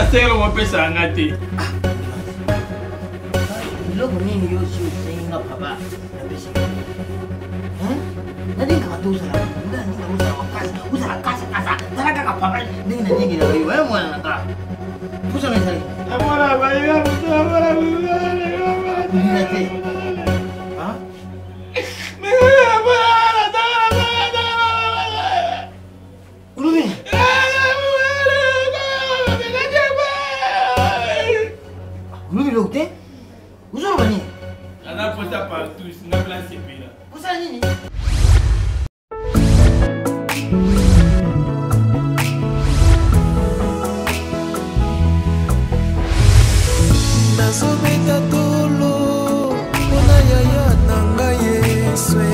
na selo mo pesa ngati. Logo nini yo si usenga papa. Nadi kama tu usala. Nadi kama usala kasa. Talaga ka papa. Nini na nyingi na wewe mwana naka. Pusa mesali. Amora baiya puta amora. Nini te? Ha? Ulubi. Ulubi lo te? Usala bani? Ana pota partout, na place pila. Usala nini? Nazobeta tolo mpona yaya na ngai yeswe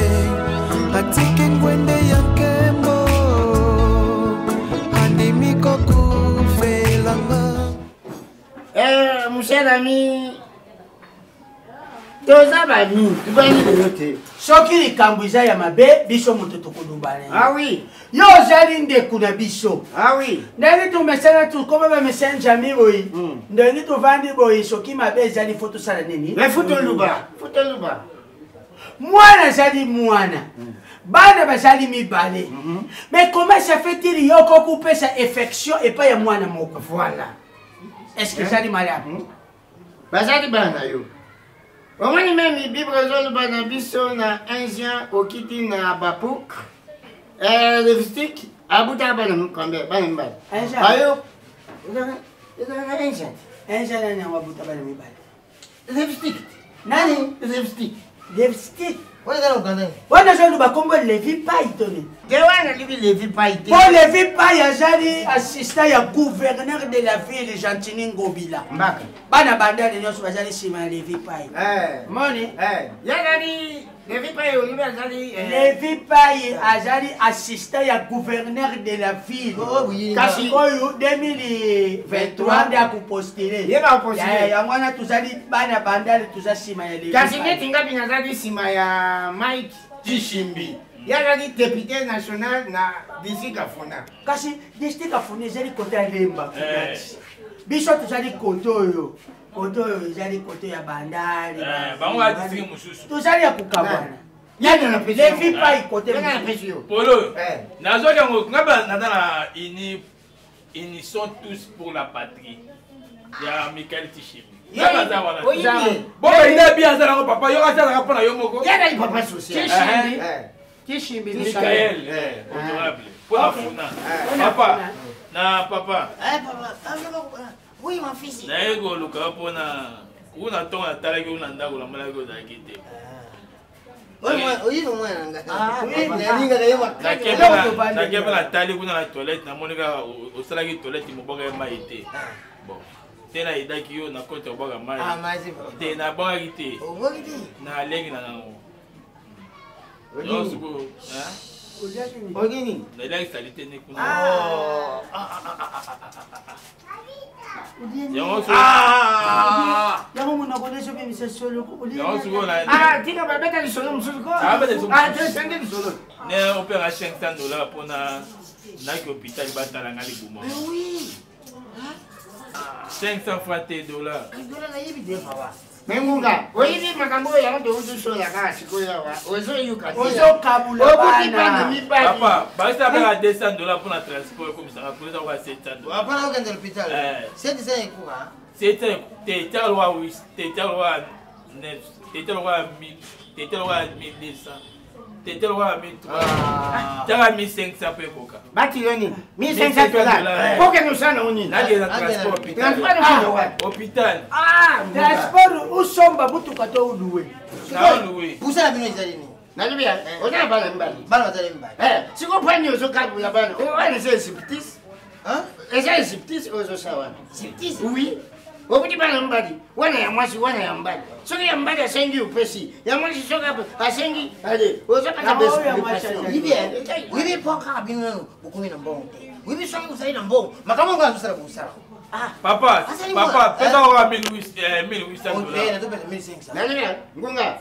atiki ngwende ya nkembo andimi kokufelanga. Mon cher ami, toza bami tubani lelo te soki likambo eza ya mabe biso moto tokolumbana. Ah oui, yo ozali ndeko na biso. Ah oui, ndenge tomesana tukoma bamesana jami boyi ndenge tovandi boyi soki mabe ezali fo tosala nini fotoluba mwana azali mwana bana bazali mibale. Mais comment ça fait-il yo kokupesa affection epai ya mwana moko? Voilà, est-ce que ezali malamu? Bazali bana yo omoni memi bible ezoloba na biso na 1 Jean okiti na Habakkuk Levitique abutaka bana combien bana mibale ayo ezala na 1 Jean nani abuta bana mibale Levitique nani Levitique wana zoluba kombo Levi Pai toni te wana libi Levi Pai te po Levi Pai azali assistant ya gouverneur de la ville Gentini Ngobila mbaka bana bandane nyonso bazali sima ya Levi Pai moni yazali Levi Pai olibi azali Levi Pai azali assistant ya gouverneur de la ville kasi oyo 2023 nde akupostile yango wana tozali bana bandane tuza sima ya Levi kasi neti ngapi nazali sima ya Mike Tishimbi yazali député national na district Afuna kasi district Afuna ezali kote ya Lemba biso tozali kote oyo ezali kote ya bandari bango ya district mususu tozali ya kukabwana Levi Pai kote polo nazo yango ngaba natana ils sont tous pour la patrie ya Michael Tishimbi. Bon, il est bien ça, papa. Il y a ça pour la yomoko. Il y a papa social. Tishimbi. Michael. Honorable. Pour la funa. Papa. Na papa. Oui, mon fils. Na ego luka pour na. Una tonga talaki una ndago la malago za kite. Oui, non moi nanga. Na keba na tali kuna na toilette na monika au salaki toilette mo boga maite. Bon. Tena idaki yo na kote obaga mai. Te na boga kite. Na lengi na nango. Yo suko, Ogini. Na lengi salite ne kuna. Yango muna konesho bi misesolo ko. Yo suko na. Tika babeta li solo musuko. Tende li solo. Ne opération $500 pour na ki hôpital batala ngali buma. Oui. 500 francs $. Dola na yibi de papa. Mengunga, oyibi makambo ya ndo uzusola ka sikoya wa. Ozo yuka. Ozo kabula bana. Papa, basta bela $200 pour la transport comme ça, pour ça va $700. Hapana ukaenda hospitali. C'est ça ikuwa. C'est te talwa 8, te talwa 9, te talwa 1000, te talwa 1200. Te talwa 1300. Tala 1500 pe koka. Bati yoni. $1500. Poke no sana uni. Nage na transport hospital. Hospital. Transport usomba butuka to uluwe. Uluwe. Pusa bino izalini. Nalibia. Ona bana mbali. Bana batale mbali. Siko pani ozo kabula bana. O wana c'est siptis. Eza siptis ozo sawa. Siptis? Oui. Obuti bana mbali. Wana ya mwasi wana ya mbali. Soki ya mbali asengi upesi. Ya mwasi soka asengi ale. Ozo pata besi. Libia. Wibi poka bino bukumi na mbongo. Wibi songi usai na mbongo. Makamongo anusara kusara. Papa, pesa wa $1800. Nani ngunga?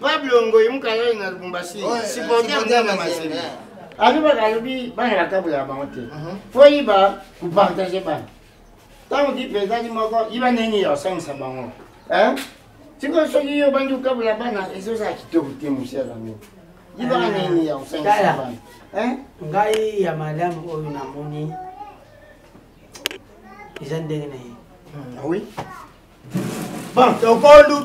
Pablo ngoyi mukala na Lubumbashi. Sipotia ndama masini. Aluba kalubi bana la kabula ba wote. Foyiba ku partager ba. Tant que président du Moko, il va n'y avoir 500 bancs. Hein? C'est comme ça qu'il y a un bandeau comme la banane, et c'est ça qui te coûte, mon cher ami. Il va n'y avoir 500 bancs. Hein? Ngai ya madame oyo na moni. Ils ont des oui. Bon, donc on loue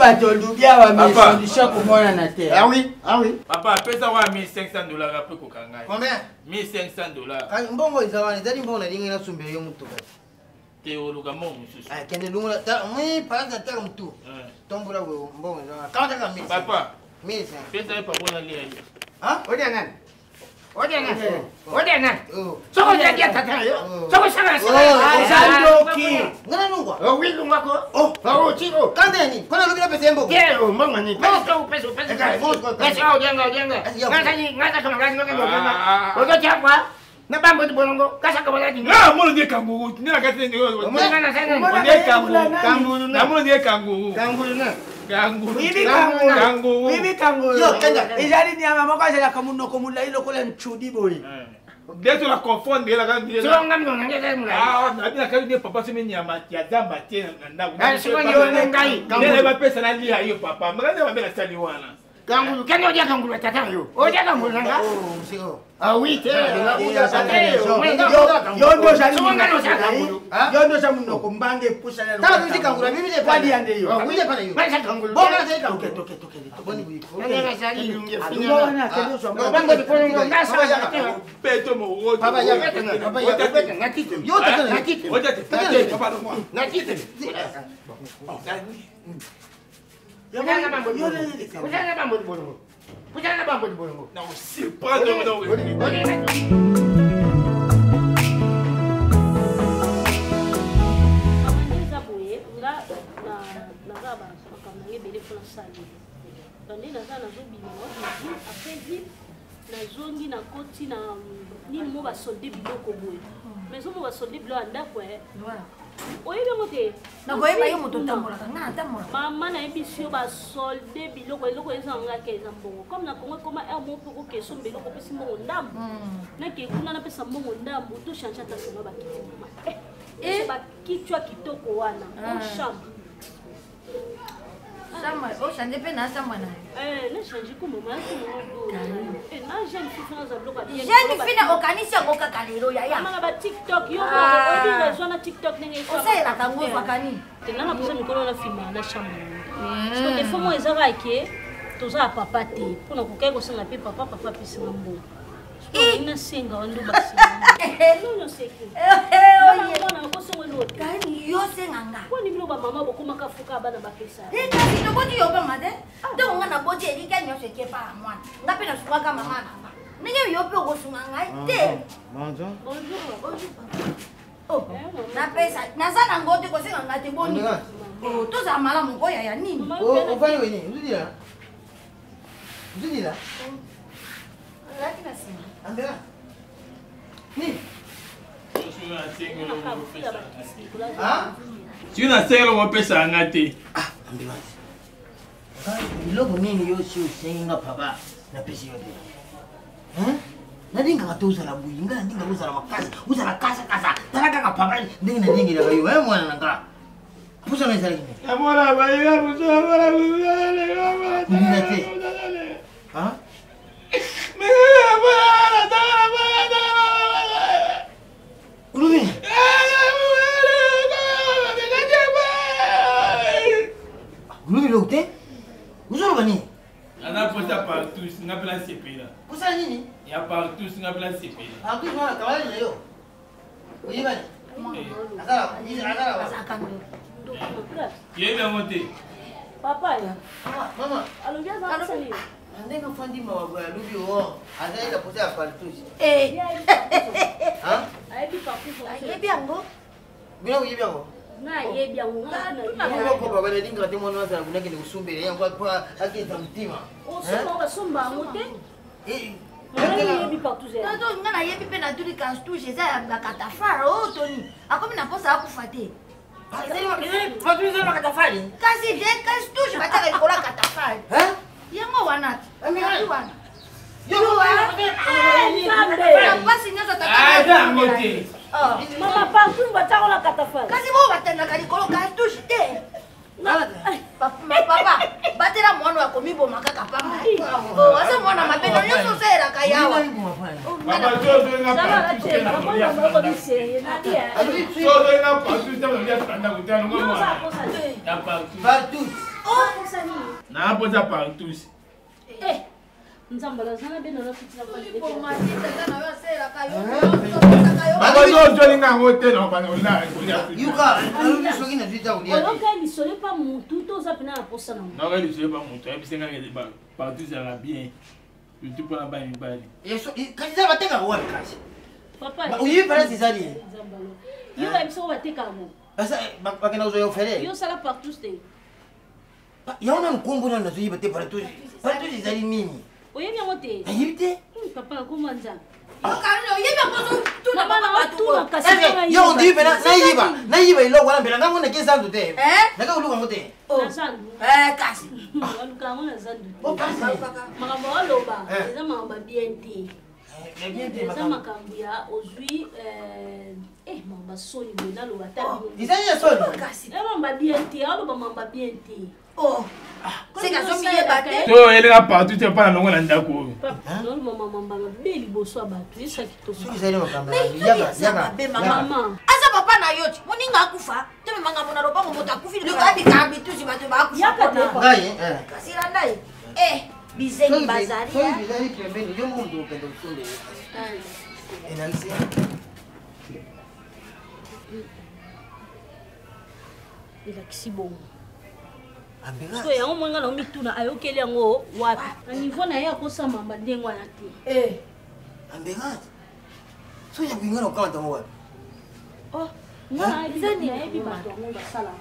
bien à mes solutions pour moi na terre. Ah oui, ah oui. Papa, paie ça $1,500 après Kokanga. Combien? $1,500. Mbongo izawani, dali mbongo na lingi na sumbere yo mutuka. Théo Gamon, monsieur. Ah, kende lumula ta, moi par exemple ta mutu. Tombora go mbongo izawani. Kanta ka 1000. Papa, 1000. paie ça pas bon aller. Hein? Odia nan. Odia nan. Oh. Odia nan. Oh. Soko dia dia tata yo. Soko sanga Sandoki. Ngana nungwa. Oh oui, lunga ko. Oh, chico. Kande ni, kona lubira pesa mbongo. Yeah, mbongo ni. Peso. Peso ojenga. Ngasa kama ngani ngani. Ojo chapa. Na bambo di bolongo. Kasa kama ngani. Ah, mon Dieu kanguru. Ni la kati ni. Ngana sana. On est kanguru. Na mon Dieu kanguru. Kanguru na. Kanguru. Bibi kanguru. Yo, kenda. Izali ni ama moko azala kamuno komula ilo kola nchudi boy. Dès que la confondre la grande So ngam no ngeke mula. Ah, na bien quand papa se meni ama ya zamba tie na Ah, so yo ngai. Ngai ba pesa na lia hiyo papa. Mgani ba bela sali wana. Kanguru. Kendo dia kanguru tata yo. Odia kanguru nga. Oh, msio. Ah oui, te. Yo ndo jali kanguru. Yo ndo jamu no kombange pusa na. Ta bibi kangura bibi de Kwadi ande yo. Ah, bibi de pana yo. Ngasa kanguru. Bonga na sai kangura. Toke. Boni bibi. Ngasa sali lungi. Alumo na kendo so. Bambo di bolongo. Ngasa ya. Peto mo wo. Papa ya. Papa ya. Nakite. Yo ta kana. Nakite. Oja te. Papa no mo. Nakite. Ujanga bambo di bolongo. Ujanga bambo di bolongo. Non, c'est pas non. nazongi na koti na nini mo basolde biloko boye mais omo basolde biloko ya ndako oyebi yango te nakoyeba yo moto otambolaka nga natambola mama nayebisi yo basolde biloko eloko ezangaka eza mbongo comme na kongo ekoma aire mo mpe kokeso mbeloko opesi mbongo ndambo nake kuna napesa mbongo ndambo tochange ata sema bakiti mama bakitwa kitoko wana ochambre ochange mpe nasambwa nayo nachange ko mama na jeune fille naza biloko jeune fille okanisi yango kaka lelo yayamana batiktok yo oyebi rezo na tiktok ndenge osalelaka ngo bakani tena na posa mikolo na filma na chambre parce que defo mo ezaka ke toza ya papa te mpona kokai kosanga mpe papa apesinga mbongo nasenga wandu basengaakani yo senganga poni bino bamama bokomaka fuka bana bapesa kasi toboti yo bama te ntongo nga naboti elika nyonso ekepa ya mwana nga mpe nasungaka mama nanga ndenge yo mpe okosunga ngai te napesa naza nango te kosenga nga te boni tozala malamu oya ya nini ofani weni uzudila alaki na nsima Andela. Ni. Si una selo mo pesa ngate. Ah, ambulance. Biloko nini yo si usenga papa na pesa yo de. Nadinga katuza la buyinga ndinga uzala makasa, uzala kasa. Talaka ka papa ndinga ndinga la yo mwana nanga. Pusa na zali. Amora bayiga pusa amora buza. Ndinate. Ha? Ulumi. Ulumi lote? Uzuru bani? Ana posa partout, singa plan CP là. Posa nini? Ya partout, singa plan CP. Aku mana kawali na yo. Oyi bani? Agara. Yeye monte. Papa ya. Mama. Alobi azali. Andeka fandi mawago ya lubi o. Azaenda posa partout. Ha? ayebi yango Bino uyibi yango? nayebi yango Moko baba na dinga te mwana wasa kuna kile kusumbere yango kwa akita mtima. osomba basomba yango te nayebi partout nazo nga nayebi mpe natuli kastushe eza ya bakatafara oyo toni akomi na posa akufa te kasi de kastushe batiaka likolo ya katafari yango wana wana pasi nyonso mote. mama partout batiako na katafari kasi bo na likolo cartouche te. Papa, batela mwana wa komiboma kaka pamba. Oh, asa mwana mapendo nyonso sera kayawa. Papa Jojo na cartouche na molia. Jojo na cartouche na molia tanda kutana ngoma. Na cartouche. Oh, na hapo za cartouche. Nzambala sana beno na fitila kwa ndipo matita kana yo sera kayo. Papa Jojo na ngote na bana ola. Yuka, aluni soki na tuita ulia. Oloka ni sole pa mutu to za pena na posa na mu. Na ngali sole pa mutu, e bisenga ngeli ba. Partout ça va bien. Tu peux la ba ni bali. Yeso, kanisa bateka kwa kazi. Papa. Uyi pala sizali. Nzambala. Yo emso bateka mo. Asa bakena uzo yo fere. Yo sala partout ste. Yaona nkombo na nazo yibate partout. Partout sizali nini? Oyebi yango te. Ayibite? Papa na koma nza. Okano yebi yango tuna Mama na tuna kasi na yo ndi bena na yiba ilo wala mbela ngango na kesa ndute. Naka uluka ngote. Na zandu. Kasi. Aluka yango na zandu. O kasi. Makambo aloba. Eza makambo bien te. Bien te Eza makambo ya ozwi makambo soni bena loba ta. Izali ya soni. Kasi. Makambo bien te, aloba makambo bien te. Oh. C'est que ça m'y est battu. To ele ga partout tu pas na ngona ndako. Non maman beli boso abatu isa kitoko. Soki izali makamba. Mama. Asa papa na yoti, moninga akufa. Teme manga mona roba mo takufi. Luka bi kambi tu si batu ba akufa. Yakate. Ngai Kasira ndai. Bizeni bazari. Soki bizali pembeni yo mundu ukendo sunde. Enalisia. Ila kisibongo. Ambega. So yango mwenga na mituna ayokeli yango wapi? Na niveau na ya kosa mamba ndengo na te. Ambega. So ya kuingana ukanta wapi? Oh, ngana bizani na ebi bato ngo basala.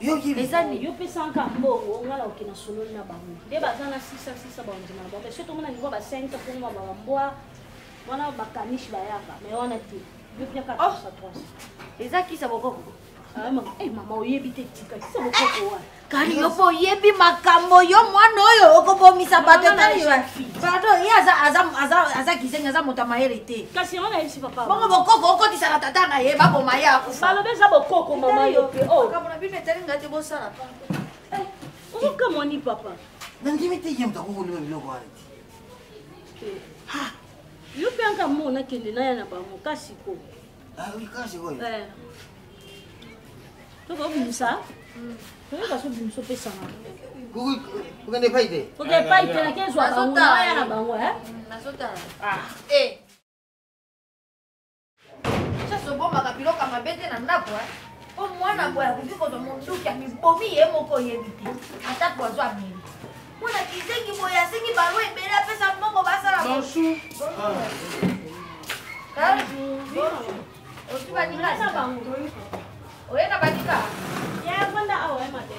Yo yibi. Bizani yo pesa nka mbongo ngala okina solo na bango. De bazana 6 ba ndima ba. So to mona niveau ba 5 pour moi ba mboa. Wana bakanishi bayaka, mais wana te. Yo pia ka 3. Ezaki sa bokoko. Mama oyebi te tika kisa bokoko wa. Kari yo po yebi makambo yo mwana oyo okobomisa bato tani wa. Bato aza kisenga za motamaere te. Kasi ona yesi papa. Bongo bokoko okotisa na tata na ye baboma ya akufa. Balobeza bokoko mama yo pe. Oh. Kamona bine telinga te bosala pa. Ozoka moni papa. Nandimi te yemta kokoliwa biloko wana. Ha. Yo pe anga mona kende na ya na bango kasi ko. Kasi ko. Toko bimisa. Toko kaso bimso pesa na. Kugane paite. Oke paite na kezo bango na ya na bango Nasota. Sasa bomba kapilo kama bete na ndako o mwana boya kufika ndo munduki amibomi ye moko yebite ata pozo amini mwana kizengi boya sengi balo ebela pesa mbongo basala bonjour Otuba ni kasi bango. Oye na badika. Ya kwenda awa mate.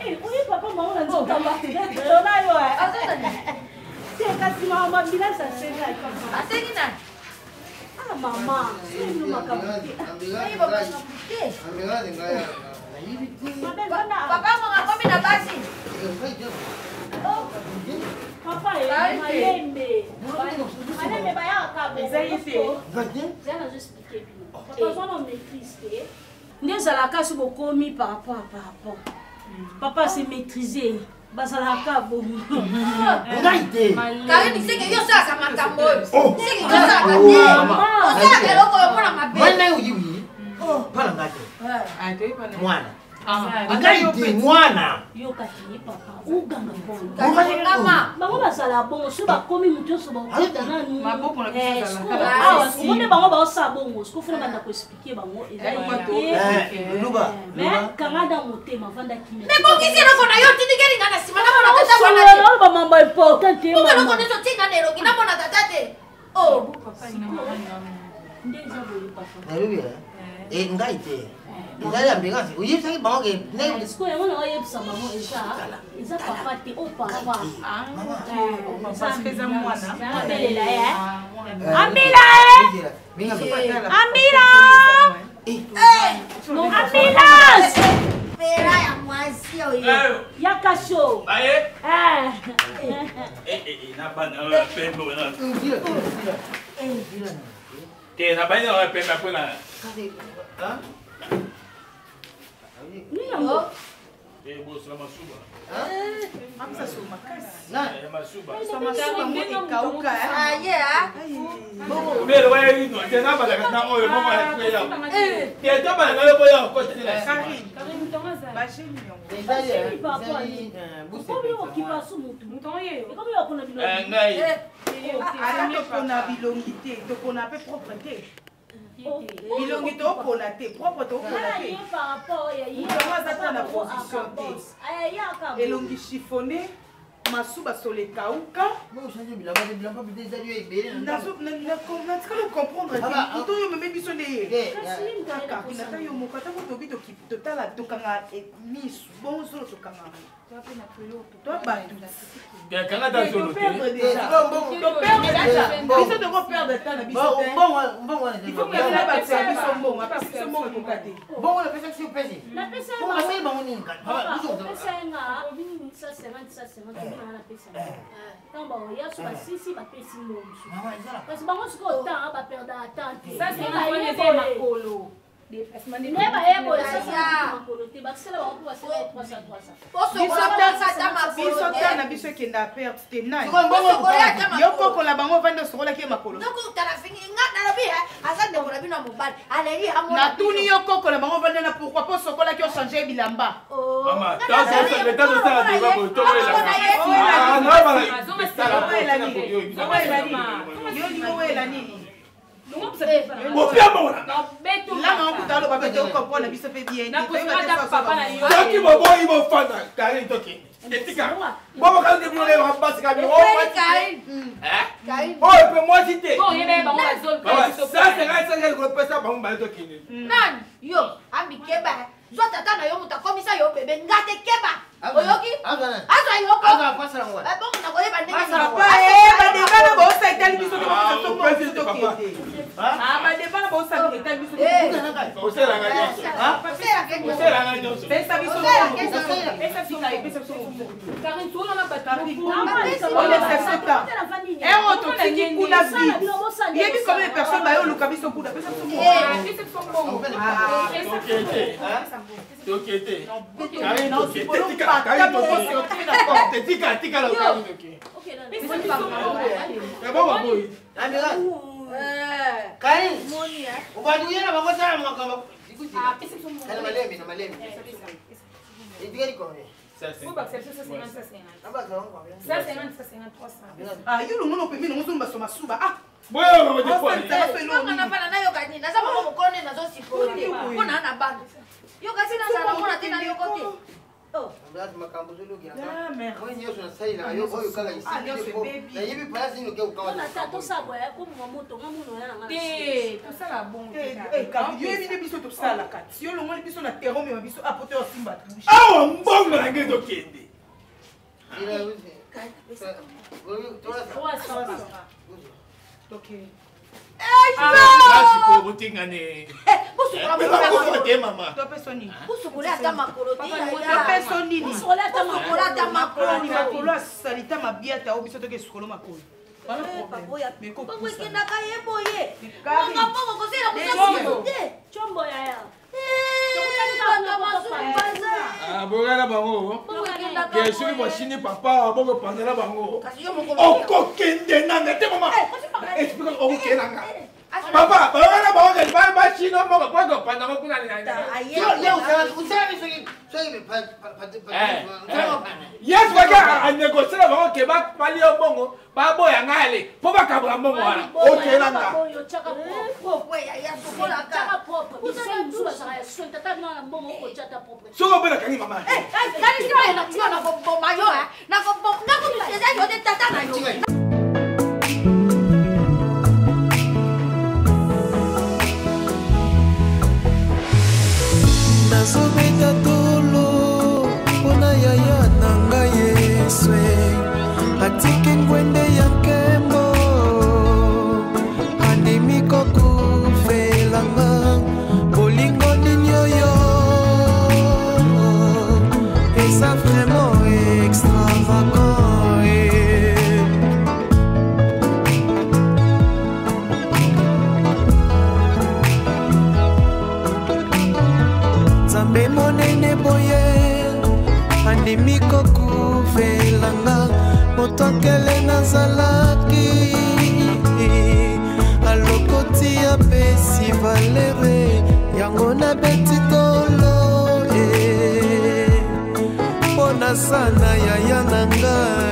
Uyi papa maona nzoka mbati. Dona yo. Azata ni. Tia kasi mama bila sa senga. Aseni nani? Ah mama, sio makamti. Ai baba nakute. Amega ngaya. Papa mama komi na basi. Papa mayembe. Mayembe baya ka bezayite. Zana je expliquer bien. Papa zona maîtriser. Ndezala si bokomi par rapport. Papa c'est maîtriser. Bazalaka bon. Ngaite. Kare ni seke yo sasa makambo. Seke yo sasa kati. Osala keloko yopona mabe. Mwana uyiwi. Pala ngate. Ah, toi pas. Mwana. Ngaite mwana. Yo kati papa. Uganga bon. Kama. Bango basala bon, so bakomi mutu so bakota nanu. Maboko na biso sala. Monde bango ba sa bongo, ce ko fona banda ko expliquer bango ezali. Luba. Mais kangada motema vanda kimi. Mais bon kisi na kona yo tindikeli ngana sima na mona tata wana. Sala ba mama important te Mungu mama. na kona so tinga nero kina mona tata te. Oh, Ndeza boye papa. Narubi. Ngaite. Ezali ambulance. Uyibisa bango ke. Est-ce que on a yebisa bango eza papa te o papa. parce que za mwana. Abelela ya. Amila Amila. Amila. Pera ya mwasi oyo. Yakasho. Aye. Na bana pembe wana. Na bana pembe pona. bilongi topona te propre topona te aza na position te elongi chiffonné masuba sole kauka natikala comprendre te oyo meme biso nde ye nata yo moko ata ko tobi totala tokanga misu bongo solo tokanga toi bato biso tokoperdre temps na biso il faut kuyabila bato ya biso mbongo apesi biso mbongo ekoka te bongo napesa si opesi asali bango nini biso ta na biso ekenda perte te nani yo kokola bango ovandi osokolaki ye makolo natuni yo kokola bango ovandi na pourkui mpo osokolaki ochange bilamba yo lingo wela nini langa okutalo babete okomprendre biso mpe bien soki boboyi bofanda kari toki etika bobo kali debulole basi kabi oyo mpe mwasi te ça c'est kopesa bango bale tokini nani yo ambikeba zo tata na yo muta komisa yo bebe ngate keba oyoki aza yoko bongo na koyeba ndenge badebana baosa etali biso tokokete badebana baosa etali biso pesa biso ero totiki kuna vide yebi combien de personnes bayoluka biso kuna pesa biso ubaduyena bakosala makamba yo lungono pembi nongo solo basoma suba naza bango mokolo nde nazosipole mpo na na bana yo kasi nazala mona te na yoko te makambo zolugira nyonso nasalilaka yo oyo kaka nayebi place nini oke yoyebi nde biso tosalaka ti yo longoli biso na terro mema biso apote osimba touche awa mbongo na ngai tokende kotingane mama makolo asalita mabiata o biso toke sukolo makolo okendaka ye boye mbongo kosela combo yaya bokana bango ke soki bosini papa bokopanzela bango okokende nanga te mama explike okokende nanga papa bokana bango bachino moko bokopanzango kuna yesu bake anegosiela bango ke bapali yo bongo baboya ngale mpo bakabula mbongo wana okende nanga soko mpe nakangi mama nazobeta tolo mpona yaya na ngai yeswe atiki ngwende ya nkembo andimi kokufelanga bolingo nini oyo eza vraiment extravagant nzambe monene boye andimi kokuvelanga moto akele nazalaki alokoti apesi valere yango na beti tolo mpona sana yaya na ngai